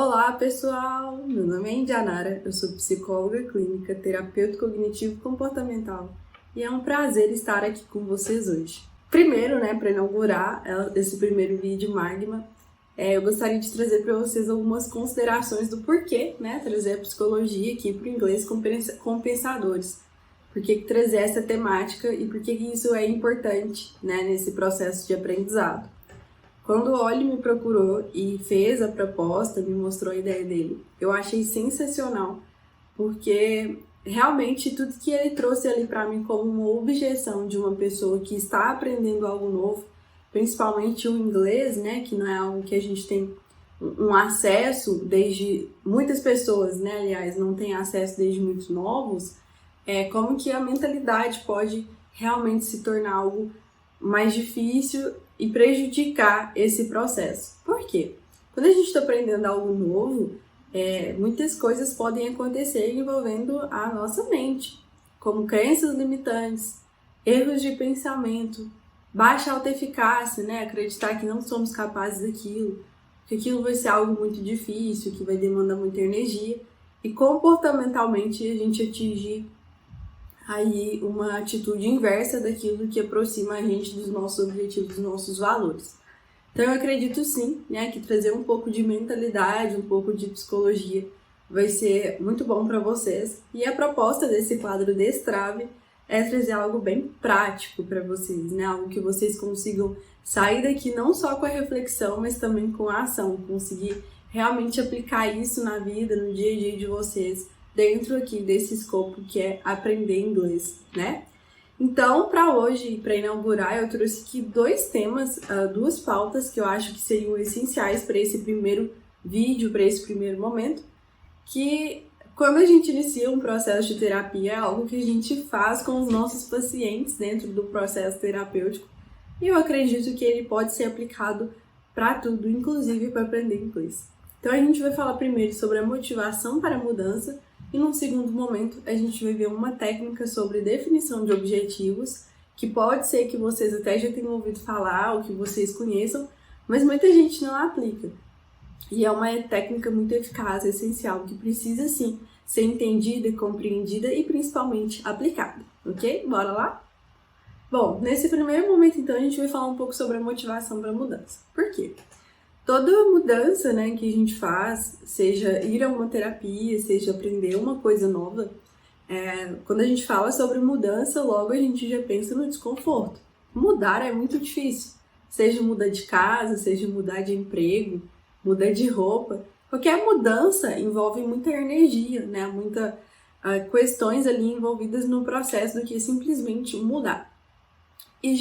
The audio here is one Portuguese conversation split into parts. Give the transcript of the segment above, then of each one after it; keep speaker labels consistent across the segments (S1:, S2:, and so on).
S1: Olá, pessoal! Meu nome é Indianara, eu sou psicóloga clínica, terapeuta cognitivo-comportamental e é um prazer estar aqui com vocês hoje. Primeiro, para inaugurar esse primeiro vídeo Magma, eu gostaria de trazer para vocês algumas considerações do porquê, trazer a psicologia aqui para o inglês compensadores. Por que trazer essa temática e por que isso é importante, nesse processo de aprendizado. Quando o Oli me procurou e fez a proposta, me mostrou a ideia dele, eu achei sensacional, porque realmente tudo que ele trouxe ali para mim como uma objeção de uma pessoa que está aprendendo algo novo, principalmente o inglês, que não é algo que a gente tem um acesso desde muitas pessoas, aliás, não tem acesso desde muito novos, como que a mentalidade pode realmente se tornar algo mais difícil e prejudicar esse processo. Por quê? Quando a gente está aprendendo algo novo, muitas coisas podem acontecer envolvendo a nossa mente, como crenças limitantes, erros de pensamento, baixa autoeficácia, acreditar que não somos capazes daquilo, que aquilo vai ser algo muito difícil, que vai demandar muita energia, e comportamentalmente a gente atingir aí uma atitude inversa daquilo que aproxima a gente dos nossos objetivos, dos nossos valores. Então eu acredito sim, que trazer um pouco de mentalidade, um pouco de psicologia vai ser muito bom para vocês. E a proposta desse quadro Destrave é trazer algo bem prático para vocês, algo que vocês consigam sair daqui não só com a reflexão, mas também com a ação, conseguir realmente aplicar isso na vida, no dia a dia de vocês, dentro aqui desse escopo que é aprender inglês, Então, para hoje, para inaugurar, eu trouxe aqui dois temas, duas pautas que eu acho que seriam essenciais para esse primeiro vídeo, para esse primeiro momento, que quando a gente inicia um processo de terapia é algo que a gente faz com os nossos pacientes dentro do processo terapêutico e eu acredito que ele pode ser aplicado para tudo, inclusive para aprender inglês. Então, a gente vai falar primeiro sobre a motivação para a mudança. E num segundo momento, a gente vai ver uma técnica sobre definição de objetivos, que pode ser que vocês até já tenham ouvido falar ou que vocês conheçam, mas muita gente não aplica. E é uma técnica muito eficaz, essencial, que precisa sim ser entendida, compreendida e principalmente aplicada, ok? Bora lá? Bom, nesse primeiro momento então a gente vai falar um pouco sobre a motivação para a mudança. Por quê? Toda mudança, que a gente faz, seja ir a uma terapia, seja aprender uma coisa nova, quando a gente fala sobre mudança, logo a gente já pensa no desconforto. Mudar é muito difícil, seja mudar de casa, seja mudar de emprego, mudar de roupa. Qualquer mudança envolve muita energia, muitas questões ali envolvidas no processo do que simplesmente mudar. E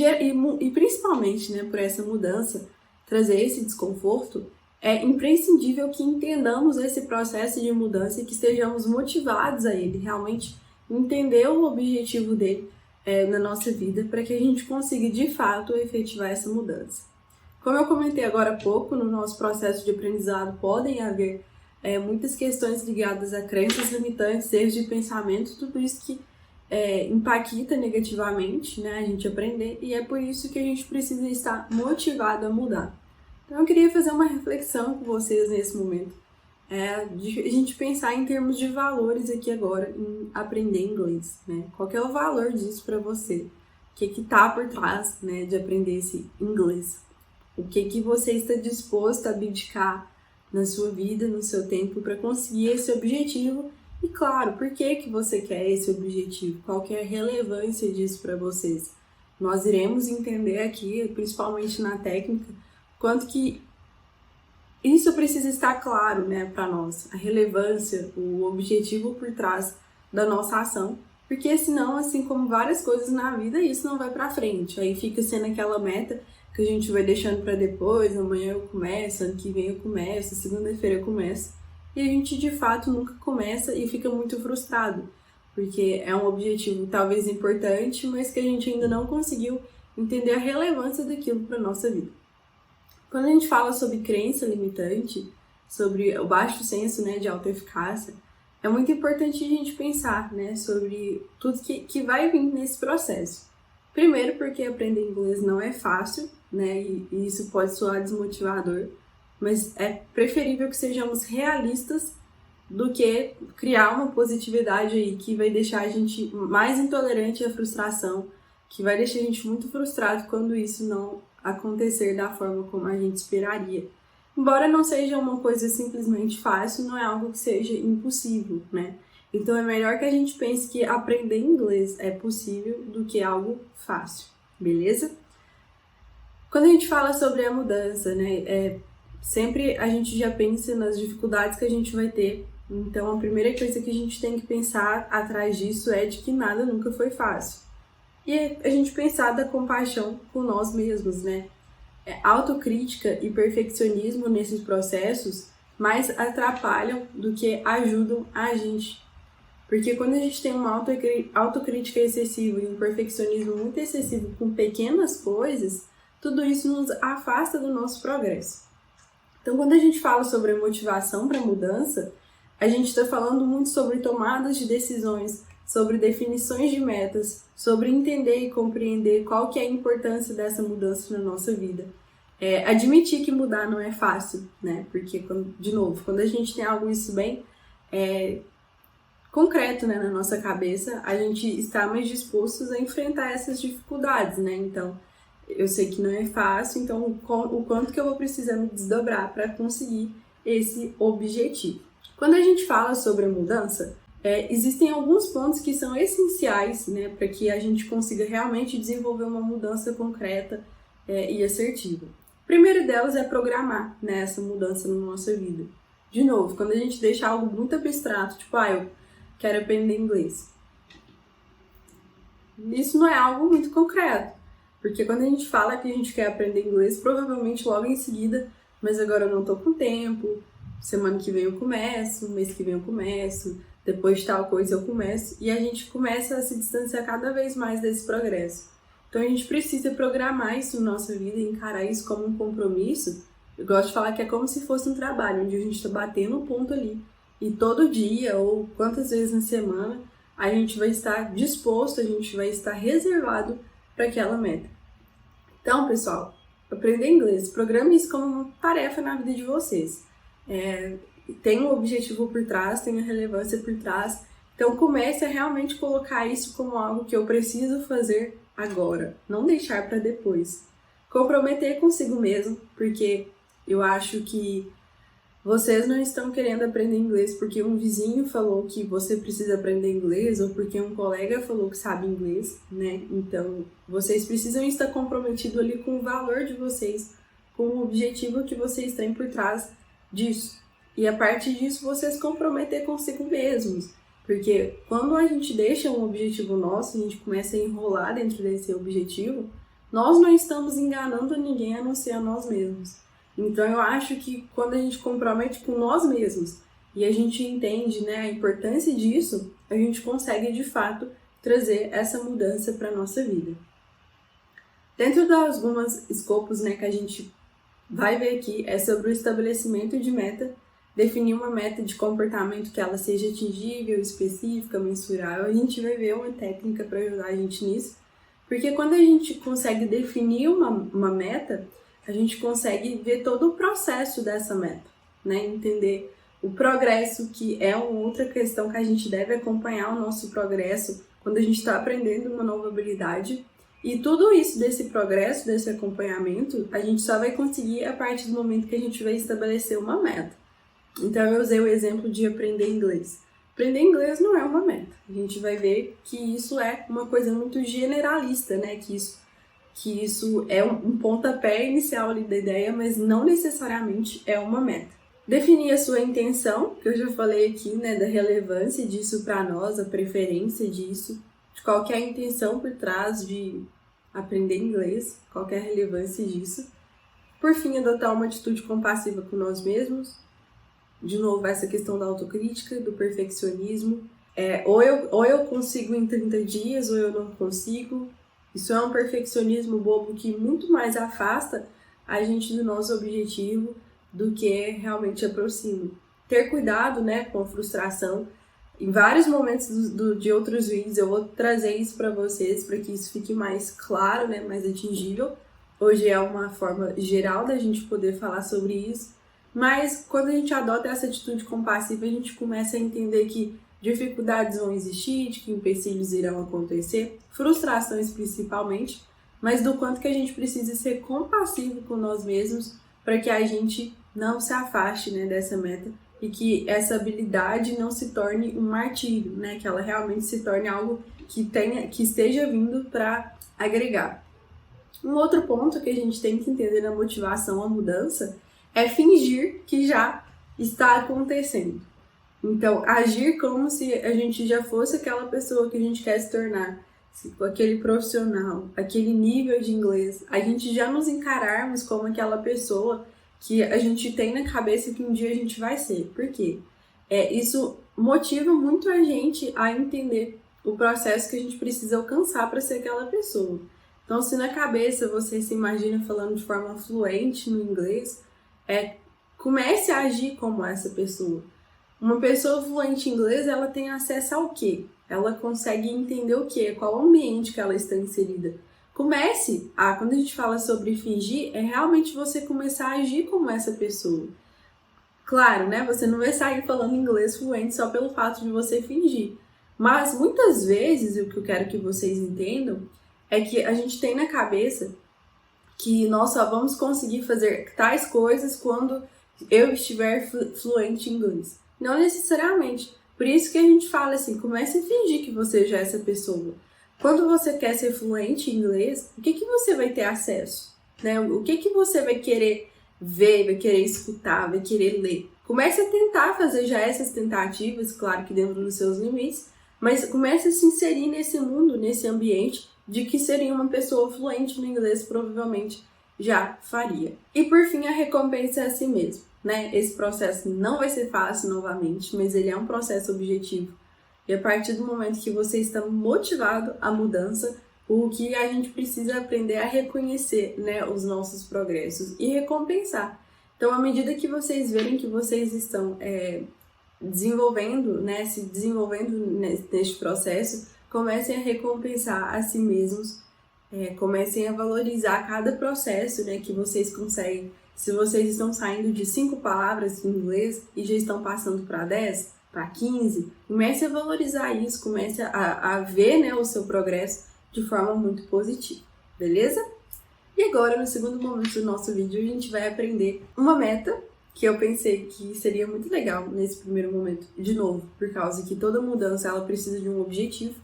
S1: principalmente, por essa mudança, trazer esse desconforto, é imprescindível que entendamos esse processo de mudança e que estejamos motivados a ele, realmente entender o objetivo dele na nossa vida para que a gente consiga de fato efetivar essa mudança. Como eu comentei agora há pouco, no nosso processo de aprendizado podem haver muitas questões ligadas a crenças limitantes, erros de pensamento, tudo isso que impacta negativamente, a gente aprender, e é por isso que a gente precisa estar motivado a mudar. Então eu queria fazer uma reflexão com vocês nesse momento, de a gente pensar em termos de valores aqui agora, em aprender inglês, Qual que é o valor disso para você? O que está por trás, de aprender esse inglês? O que você está disposto a abdicar na sua vida, no seu tempo, para conseguir esse objetivo? E claro, por que você quer esse objetivo? Qual que é a relevância disso para vocês? Nós iremos entender aqui, principalmente na técnica, quanto que isso precisa estar claro, para nós. A relevância, o objetivo por trás da nossa ação. Porque senão, assim como várias coisas na vida, isso não vai para frente. Aí fica sendo aquela meta que a gente vai deixando para depois, amanhã eu começo, ano que vem eu começo, segunda-feira eu começo. E a gente, de fato, nunca começa e fica muito frustrado, porque é um objetivo talvez importante, mas que a gente ainda não conseguiu entender a relevância daquilo para a nossa vida. Quando a gente fala sobre crença limitante, sobre o baixo senso de autoeficácia, é muito importante a gente pensar sobre tudo que vai vir nesse processo. Primeiro porque aprender inglês não é fácil, e isso pode soar desmotivador. mas é preferível que sejamos realistas do que criar uma positividade aí que vai deixar a gente mais intolerante à frustração, que vai deixar a gente muito frustrado quando isso não acontecer da forma como a gente esperaria. Embora não seja uma coisa simplesmente fácil, não é algo que seja impossível, né? Então é melhor que a gente pense que aprender inglês é possível do que algo fácil, beleza? Quando a gente fala sobre a mudança, né, sempre a gente já pensa nas dificuldades que a gente vai ter. Então a primeira coisa que a gente tem que pensar atrás disso é de que nada nunca foi fácil. E a gente pensar da compaixão com nós mesmos, né? Autocrítica e perfeccionismo nesses processos mais atrapalham do que ajudam a gente. Porque quando a gente tem uma autocrítica excessiva e um perfeccionismo muito excessivo com pequenas coisas, tudo isso nos afasta do nosso progresso. Então, quando a gente fala sobre a motivação para a mudança, a gente está falando muito sobre tomadas de decisões, sobre definições de metas, sobre entender e compreender qual que é a importância dessa mudança na nossa vida. Admitir que mudar não é fácil, né? Porque, de novo, quando a gente tem algo isso bem concreto, né, na nossa cabeça, a gente está mais dispostos a enfrentar essas dificuldades, né? Então, eu sei que não é fácil, então o quanto que eu vou precisar me desdobrar para conseguir esse objetivo. Quando a gente fala sobre a mudança, existem alguns pontos que são essenciais, né, para que a gente consiga realmente desenvolver uma mudança concreta e assertiva. O primeiro delas é programar, né, essa mudança na nossa vida. De novo, quando a gente deixa algo muito abstrato, tipo, eu quero aprender inglês. Isso não é algo muito concreto, porque quando a gente fala que a gente quer aprender inglês, provavelmente logo em seguida, mas agora eu não tô com tempo, semana que vem eu começo, mês que vem eu começo, depois de tal coisa eu começo, e a gente começa a se distanciar cada vez mais desse progresso. Então a gente precisa programar isso na nossa vida e encarar isso como um compromisso. Eu gosto de falar que é como se fosse um trabalho, onde a gente está batendo um ponto ali, e todo dia, ou quantas vezes na semana, a gente vai estar disposto, a gente vai estar reservado para aquela meta. Então, pessoal, aprender inglês, programe isso como uma tarefa na vida de vocês. Tem um objetivo por trás, tem uma relevância por trás. Então comece a realmente colocar isso como algo que eu preciso fazer agora, não deixar para depois. Comprometer consigo mesmo, porque eu acho que vocês não estão querendo aprender inglês porque um vizinho falou que você precisa aprender inglês ou porque um colega falou que sabe inglês, né? Então, vocês precisam estar comprometidos ali com o valor de vocês, com o objetivo que vocês têm por trás disso. E a partir disso, vocês comprometer consigo mesmos. Porque quando a gente deixa um objetivo nosso, a gente começa a enrolar dentro desse objetivo, nós não estamos enganando ninguém a não ser a nós mesmos. Então eu acho que quando a gente compromete com nós mesmos e a gente entende, né, a importância disso, a gente consegue de fato trazer essa mudança para a nossa vida. Dentro das algumas escopos, né, que a gente vai ver aqui é sobre o estabelecimento de meta, definir uma meta de comportamento que ela seja atingível, específica, mensurável. A gente vai ver uma técnica para ajudar a gente nisso, porque quando a gente consegue definir uma meta, a gente consegue ver todo o processo dessa meta, né? Entender o progresso, que é uma outra questão que a gente deve acompanhar o nosso progresso quando a gente está aprendendo uma nova habilidade. E tudo isso desse progresso, desse acompanhamento, a gente só vai conseguir a partir do momento que a gente vai estabelecer uma meta. Então eu usei o exemplo de aprender inglês. Aprender inglês não é uma meta. A gente vai ver que isso é uma coisa muito generalista, né? Que isso é um pontapé inicial ali da ideia, mas não necessariamente é uma meta. Definir a sua intenção, que eu já falei aqui, né, da relevância disso para nós, a preferência disso, de qual que é a intenção por trás de aprender inglês, qual que é a relevância disso. Por fim, adotar uma atitude compassiva com nós mesmos. De novo, essa questão da autocrítica, do perfeccionismo. Ou eu consigo em 30 dias, ou eu não consigo. Isso é um perfeccionismo bobo que muito mais afasta a gente do nosso objetivo do que realmente aproxima. Ter cuidado, né, com a frustração. Em vários momentos de outros vídeos eu vou trazer isso para vocês, para que isso fique mais claro, né, mais atingível. Hoje é uma forma geral da gente poder falar sobre isso, Mas quando a gente adota essa atitude compassiva, a gente começa a entender que dificuldades vão existir, de que empecilhos irão acontecer, frustrações principalmente, mas do quanto que a gente precisa ser compassivo com nós mesmos para que a gente não se afaste, né, dessa meta e que essa habilidade não se torne um martírio, né, que ela realmente se torne algo que esteja vindo para agregar. Um outro ponto que a gente tem que entender na motivação à mudança é fingir que já está acontecendo. Então, agir como se a gente já fosse aquela pessoa que a gente quer se tornar, aquele profissional, aquele nível de inglês, a gente já nos encararmos como aquela pessoa que a gente tem na cabeça que um dia a gente vai ser. Por quê? Isso motiva muito a gente a entender o processo que a gente precisa alcançar para ser aquela pessoa. Então, se na cabeça você se imagina falando de forma fluente no inglês, comece a agir como essa pessoa. Uma pessoa fluente em inglês, ela tem acesso ao quê? Ela consegue entender o quê? Qual ambiente que ela está inserida. Quando a gente fala sobre fingir, é realmente você começar a agir como essa pessoa. Claro, né? Você não vai sair falando inglês fluente só pelo fato de você fingir. Mas muitas vezes, o que eu quero que vocês entendam, é que a gente tem na cabeça que nós só vamos conseguir fazer tais coisas quando eu estiver fluente em inglês. Não necessariamente. Por isso que a gente fala assim, comece a fingir que você já é essa pessoa. Quando você quer ser fluente em inglês, o que você vai ter acesso? Né? O que você vai querer ver, vai querer escutar, vai querer ler? Comece a tentar fazer já essas tentativas, claro que dentro dos seus limites, mas comece a se inserir nesse mundo, nesse ambiente, de que seria uma pessoa fluente no inglês, provavelmente já faria. E por fim, a recompensa é a si mesmo, né? Esse processo não vai ser fácil novamente, mas ele é um processo objetivo. E a partir do momento que você está motivado à mudança, o que a gente precisa aprender é a reconhecer, né, os nossos progressos e recompensar. Então, à medida que vocês verem que vocês estão desenvolvendo, né, se desenvolvendo neste processo, comecem a recompensar a si mesmos, comecem a valorizar cada processo, né, que vocês conseguem. Se vocês estão saindo de 5 palavras em inglês e já estão passando para 10, para 15, comece a valorizar isso, comece a ver, né, o seu progresso de forma muito positiva, beleza? E agora, no segundo momento do nosso vídeo, a gente vai aprender uma meta que eu pensei que seria muito legal nesse primeiro momento, de novo, por causa que toda mudança ela precisa de um objetivo.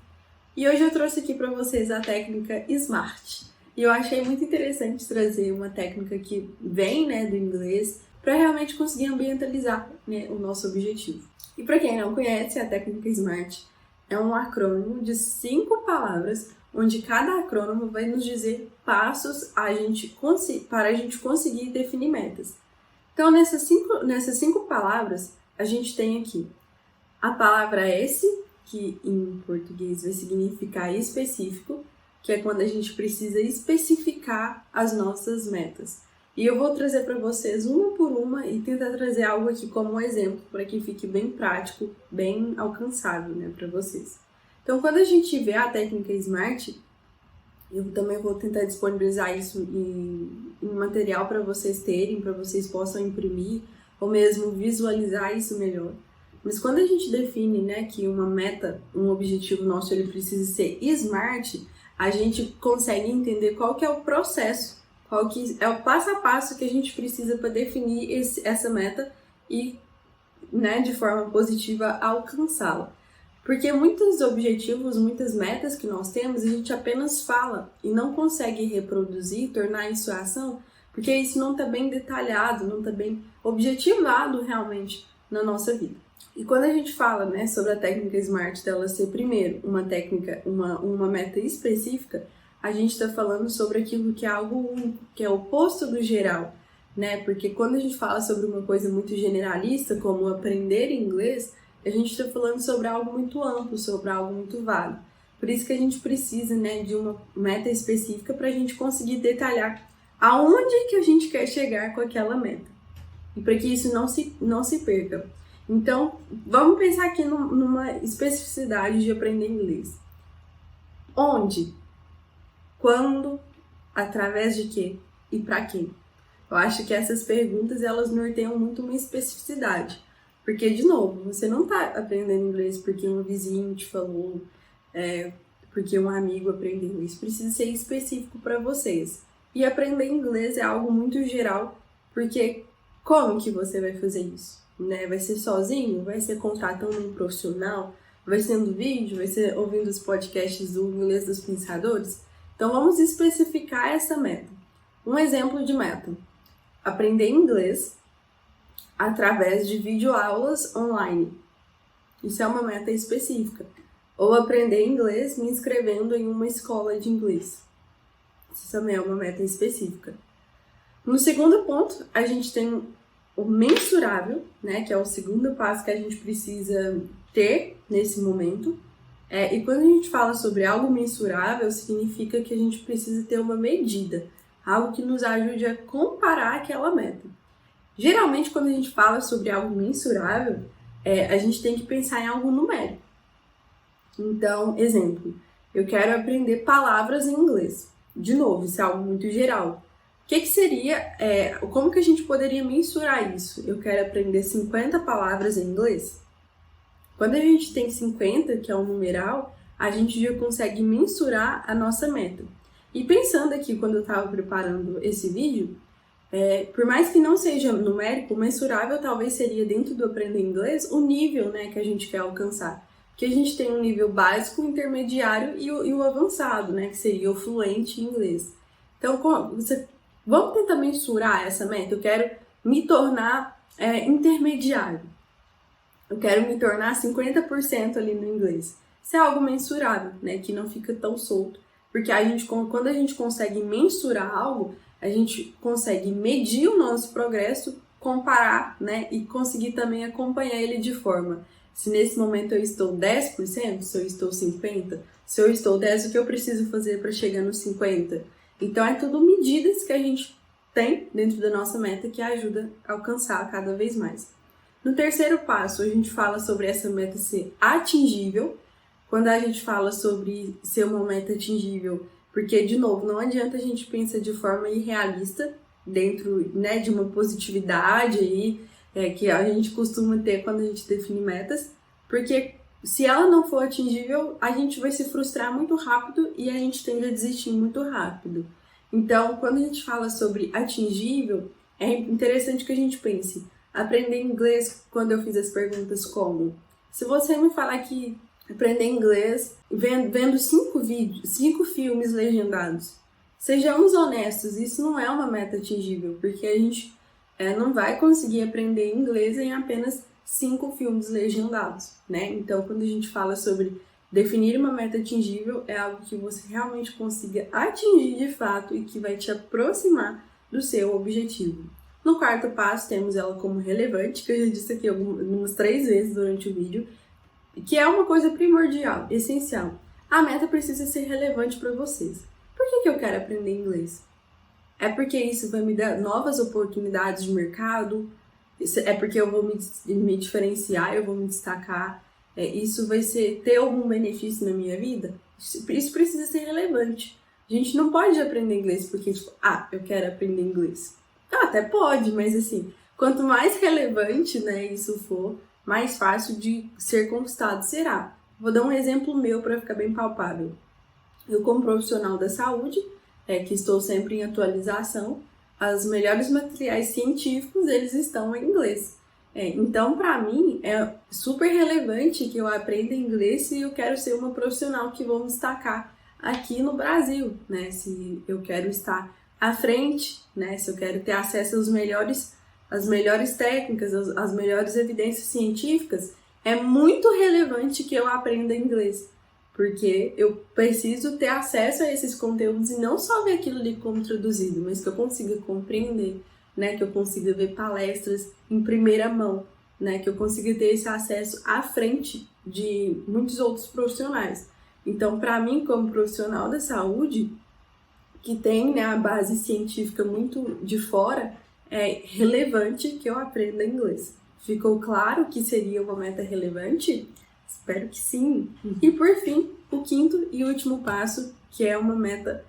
S1: E hoje eu trouxe aqui para vocês a técnica SMART. E eu achei muito interessante trazer uma técnica que vem, né, do inglês para realmente conseguir ambientalizar, né, o nosso objetivo. E para quem não conhece, a técnica SMART é um acrônimo de 5 palavras, onde cada acrônimo vai nos dizer passos para a gente conseguir definir metas. Então, nessas cinco palavras, a gente tem aqui a palavra S, que em português vai significar específico, que é quando a gente precisa especificar as nossas metas. E eu vou trazer para vocês uma por uma e tentar trazer algo aqui como um exemplo para que fique bem prático, bem alcançável, né, para vocês. Então, quando a gente vê a técnica SMART, eu também vou tentar disponibilizar isso em material para vocês terem, para vocês possam imprimir ou mesmo visualizar isso melhor. Mas quando a gente define, né, que uma meta, um objetivo nosso, ele precisa ser SMART, a gente consegue entender qual que é o processo, qual que é o passo a passo que a gente precisa para definir essa meta e, né, de forma positiva alcançá-la. Porque muitos objetivos, muitas metas que nós temos, a gente apenas fala e não consegue reproduzir, tornar isso ação, porque isso não está bem detalhado, não está bem objetivado realmente na nossa vida. E quando a gente fala, né, sobre a técnica SMART dela ser, primeiro, uma técnica, uma meta específica, a gente está falando sobre aquilo que é algo único, que é o oposto do geral, né? Porque quando a gente fala sobre uma coisa muito generalista, como aprender inglês, a gente está falando sobre algo muito amplo, sobre algo muito vago. Por isso que a gente precisa, né, de uma meta específica para a gente conseguir detalhar aonde que a gente quer chegar com aquela meta. E para que isso não se perca. Então, vamos pensar aqui numa especificidade de aprender inglês. Onde? Quando? Através de quê? E para quem? Eu acho que essas perguntas, elas norteiam muito uma especificidade. Porque, de novo, você não está aprendendo inglês porque um vizinho te falou, porque um amigo aprendeu. Isso precisa ser específico para vocês. E aprender inglês é algo muito geral, porque como que você vai fazer isso? Né? Vai ser sozinho? Vai ser contratando um profissional? Vai ser no vídeo? Vai ser ouvindo os podcasts do Inglês dos Pensadores? Então, vamos especificar essa meta. Um exemplo de meta: aprender inglês através de videoaulas online. Isso é uma meta específica. Ou aprender inglês me inscrevendo em uma escola de inglês. Isso também é uma meta específica. No segundo ponto, a gente tem o mensurável, né, que é o segundo passo que a gente precisa ter nesse momento. E quando a gente fala sobre algo mensurável, significa que a gente precisa ter uma medida, algo que nos ajude a comparar aquela meta. Geralmente, quando a gente fala sobre algo mensurável, a gente tem que pensar em algo numérico. Então, exemplo, eu quero aprender palavras em inglês. De novo, isso é algo muito geral. O que seria, como que a gente poderia mensurar isso? Eu quero aprender 50 palavras em inglês? Quando a gente tem 50, que é um numeral, a gente já consegue mensurar a nossa meta. E pensando aqui, quando eu estava preparando esse vídeo, por mais que não seja numérico, mensurável talvez seria, dentro do aprender inglês, o nível, né, que a gente quer alcançar. Porque a gente tem um nível básico, intermediário e o avançado, né, que seria o fluente em inglês. Então, vamos tentar mensurar essa meta. Eu quero me tornar intermediário. Eu quero me tornar 50% ali no inglês. Isso é algo mensurável, né, que não fica tão solto. Porque quando a gente consegue mensurar algo, a gente consegue medir o nosso progresso, comparar, né, e conseguir também acompanhar ele de forma: se nesse momento eu estou 10%, se eu estou 50%, se eu estou 10%, o que eu preciso fazer para chegar nos 50%? Então, é tudo medidas que a gente tem dentro da nossa meta que ajuda a alcançar cada vez mais. No terceiro passo, a gente fala sobre essa meta ser atingível. Quando a gente fala sobre ser uma meta atingível, porque, de novo, não adianta a gente pensar de forma irrealista dentro, né, de uma positividade aí, que a gente costuma ter quando a gente define metas, porque se ela não for atingível, a gente vai se frustrar muito rápido e a gente tende a desistir muito rápido. Então, quando a gente fala sobre atingível, é interessante que a gente pense: aprender inglês, quando eu fiz as perguntas como: se você me falar que aprender inglês vendo 5 filmes legendados, sejamos honestos, isso não é uma meta atingível, porque a gente não vai conseguir aprender inglês em apenas 5 filmes legendados, né? Então, quando a gente fala sobre definir uma meta atingível, é algo que você realmente consiga atingir de fato e que vai te aproximar do seu objetivo. No quarto passo, temos ela como relevante, que eu já disse aqui umas 3 vezes durante o vídeo, que é uma coisa primordial, essencial. A meta precisa ser relevante para vocês. Por que eu quero aprender inglês? É porque isso vai me dar novas oportunidades de mercado? É porque eu vou me diferenciar, eu vou me destacar? Isso vai ter algum benefício na minha vida? Isso precisa ser relevante. A gente não pode aprender inglês porque, eu quero aprender inglês. Até pode, mas assim, quanto mais relevante, né, isso for, mais fácil de ser conquistado será. Vou dar um exemplo meu para ficar bem palpável. Eu, como profissional da saúde, que estou sempre em atualização, os melhores materiais científicos, eles estão em inglês. Então, para mim, é super relevante que eu aprenda inglês se eu quero ser uma profissional que vou me destacar aqui no Brasil, né? Se eu quero estar à frente, né? Se eu quero ter acesso às melhores técnicas, às melhores evidências científicas, é muito relevante que eu aprenda inglês, porque eu preciso ter acesso a esses conteúdos e não só ver aquilo ali como traduzido, mas que eu consiga compreender, né, que eu consiga ver palestras em primeira mão, né, que eu consiga ter esse acesso à frente de muitos outros profissionais. Então, para mim, como profissional da saúde, que tem, né, a base científica muito de fora, é relevante que eu aprenda inglês. Ficou claro que seria uma meta relevante? Espero que sim. E por fim, o quinto e último passo, que é uma meta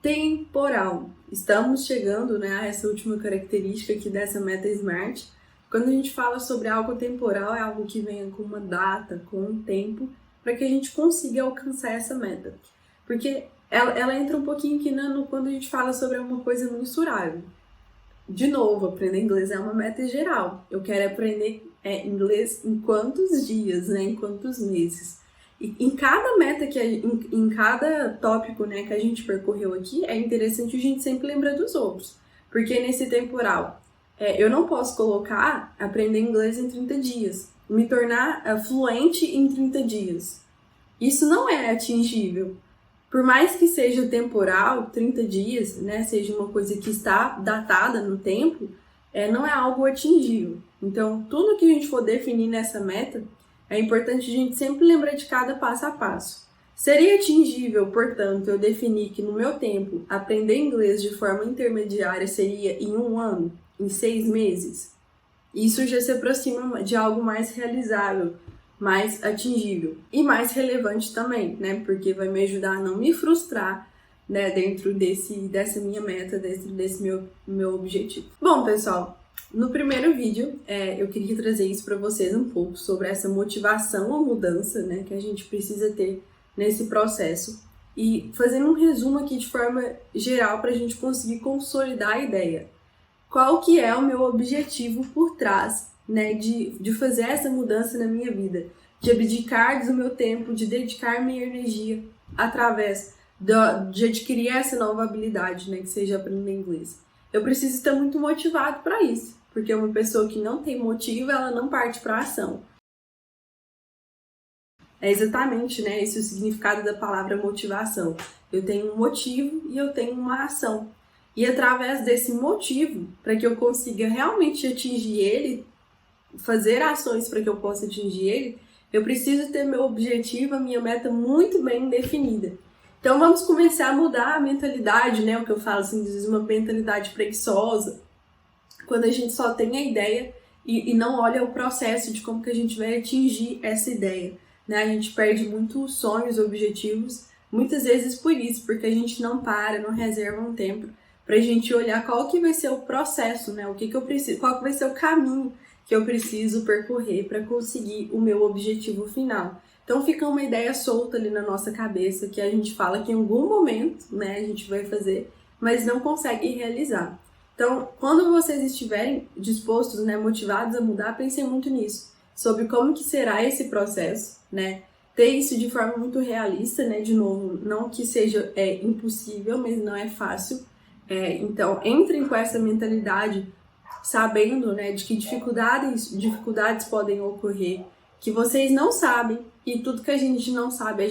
S1: temporal. Estamos chegando, né, a essa última característica aqui dessa meta SMART. Quando a gente fala sobre algo temporal, é algo que venha com uma data, com um tempo, para que a gente consiga alcançar essa meta. Porque ela entra um pouquinho aqui quando a gente fala sobre uma coisa mensurável. De novo, aprender inglês é uma meta geral. Eu quero aprender inglês em quantos dias, né, em quantos meses. E em cada meta, em cada tópico, né, que a gente percorreu aqui, é interessante a gente sempre lembrar dos outros. Porque nesse temporal, eu não posso colocar aprender inglês em 30 dias, me tornar fluente em 30 dias. Isso não é atingível. Por mais que seja temporal, 30 dias, né, seja uma coisa que está datada no tempo, não é algo atingível. Então, tudo que a gente for definir nessa meta, é importante a gente sempre lembrar de cada passo a passo. Seria atingível, portanto, eu definir que no meu tempo, aprender inglês de forma intermediária seria em 1 ano, em 6 meses? Isso já se aproxima de algo mais realizável, mais atingível e mais relevante também, né? Porque vai me ajudar a não me frustrar, né, dentro dessa minha meta, dentro desse meu objetivo. Bom, pessoal, no primeiro vídeo eu queria trazer isso para vocês um pouco sobre essa motivação à mudança, né, que a gente precisa ter nesse processo e fazendo um resumo aqui de forma geral para a gente conseguir consolidar a ideia. Qual que é o meu objetivo por trás, né, de fazer essa mudança na minha vida, de abdicar do meu tempo, de dedicar minha energia através de adquirir essa nova habilidade, né, que seja aprender inglês. Eu preciso estar muito motivado para isso, porque uma pessoa que não tem motivo, ela não parte para a ação. É exatamente, né, esse o significado da palavra motivação. Eu tenho um motivo e eu tenho uma ação. E através desse motivo, para que eu consiga realmente atingir ele, fazer ações para que eu possa atingir ele, eu preciso ter meu objetivo, a minha meta muito bem definida. Então vamos começar a mudar a mentalidade, né? O que eu falo assim, às vezes uma mentalidade preguiçosa, quando a gente só tem a ideia e não olha o processo de como que a gente vai atingir essa ideia, né? A gente perde muito os sonhos, objetivos, muitas vezes por isso, porque a gente não para, não reserva um tempo para a gente olhar qual que vai ser o processo, né? O que eu preciso, qual que vai ser o caminho que eu preciso percorrer para conseguir o meu objetivo final. Então fica uma ideia solta ali na nossa cabeça que a gente fala que em algum momento, né, a gente vai fazer, mas não consegue realizar. Então, quando vocês estiverem dispostos, né, motivados a mudar, pensem muito nisso, sobre como que será esse processo, né? Ter isso de forma muito realista, né? De novo, não que seja impossível, mas não é fácil. Então, entrem com essa mentalidade, sabendo, né, de que dificuldades podem ocorrer, que vocês não sabem, e tudo que a gente não sabe,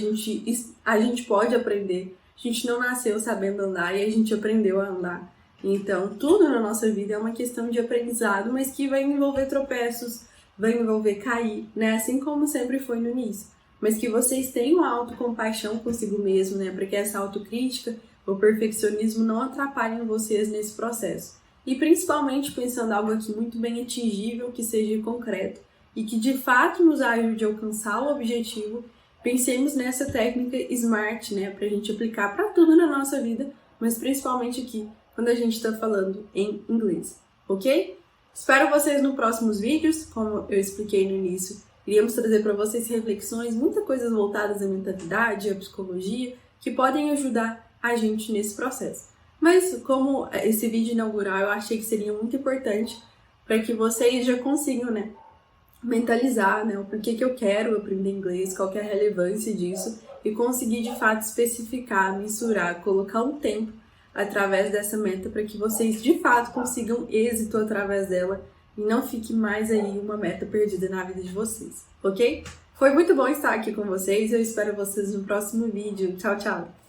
S1: a gente pode aprender. A gente não nasceu sabendo andar e a gente aprendeu a andar. Então, tudo na nossa vida é uma questão de aprendizado, mas que vai envolver tropeços, vai envolver cair, né? Assim como sempre foi no início. Mas que vocês tenham a autocompaixão consigo mesmo, né? Para que essa autocrítica, o perfeccionismo não atrapalhem vocês nesse processo. E principalmente pensando algo aqui muito bem atingível, que seja concreto e que de fato nos ajude a alcançar o objetivo, pensemos nessa técnica SMART, né? Para a gente aplicar para tudo na nossa vida, mas principalmente aqui, quando a gente está falando em inglês, ok? Espero vocês nos próximos vídeos, como eu expliquei no início. Iríamos trazer para vocês reflexões, muitas coisas voltadas à mentalidade, à psicologia, que podem ajudar a gente nesse processo. Mas como esse vídeo inaugural eu achei que seria muito importante para que vocês já consigam, né, mentalizar, né, o porquê que eu quero aprender inglês, qual que é a relevância disso e conseguir de fato especificar, mensurar, colocar um tempo através dessa meta para que vocês de fato consigam êxito através dela e não fique mais aí uma meta perdida na vida de vocês, ok? Foi muito bom estar aqui com vocês, eu espero vocês no próximo vídeo. Tchau, tchau!